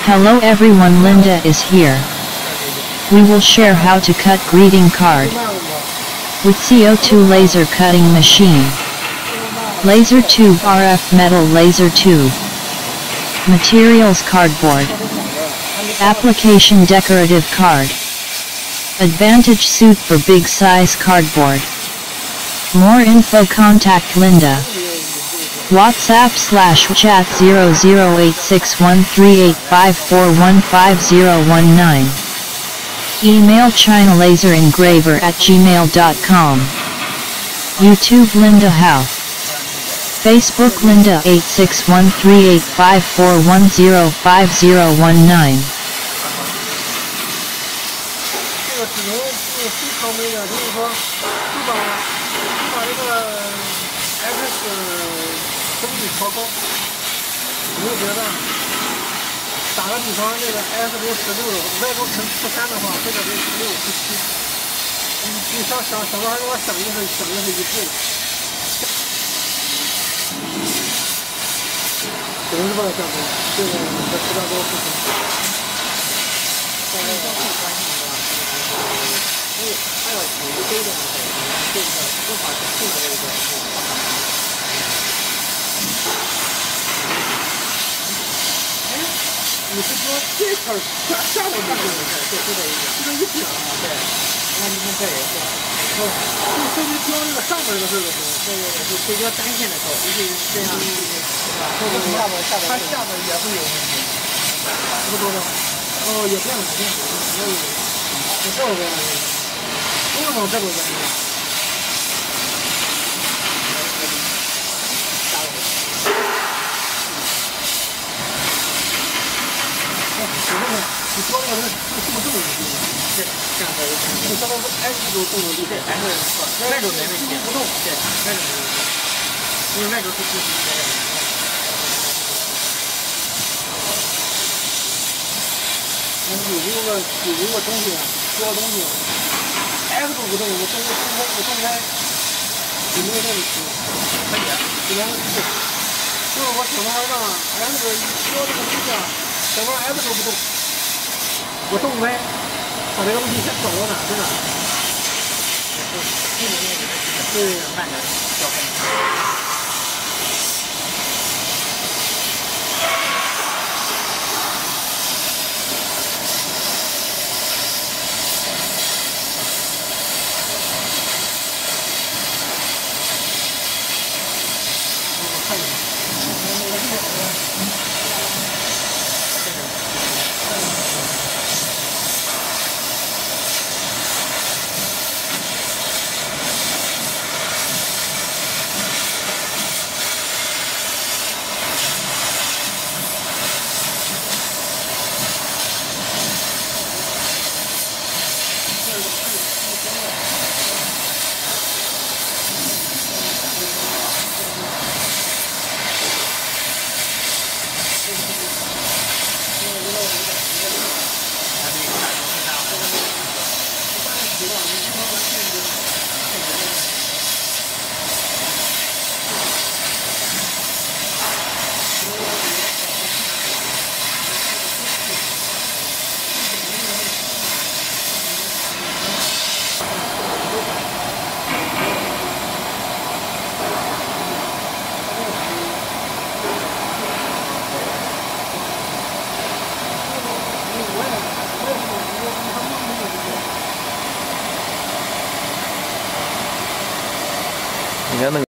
Hello everyone, Linda is here. We will share how to cut greeting card with CO2 laser cutting machine. Laser tube, RF metal laser tube. Materials, cardboard. Application, decorative card. Advantage, suit for big size cardboard. More info, contact Linda. WhatsApp/chat 00861385415019. Email chinalaserengraver@gmail.com. YouTube Linda How. Facebook Linda 86138541505019. 这个只能是非常微的，就是说把这个 X 整体调高，没有别的。打个比方，这个 X 6 16，外轴乘13的话，这个就16 17。你想办法给我省一分就对了。只能是把它降低，这个和其他都不同。还有有一堆的这个无法控制的这个。你是说这块下面的这个一点对，那你看这也是，就你标那个上面的这个时候，就比较单线的时候，就是这样，是吧？它下面也会有问题，不多的，也变了，有这个问题，不用往这边问题。你说那个是不是这么动的？对，这样子就相当于 X 轴动的力，对 ，X 那种没问题，不动，对，那种没问题，因为那种是自己的。有一个东西，需要东西 ，X 轴不动，我动开，有没有那个情况？可以啊，只能就是我想办法让 X 需要这个东西啊，想办法 X 轴不动。我动开，把这个东西先找到哪去哪？对，慢点，小分。看一下。你看那个。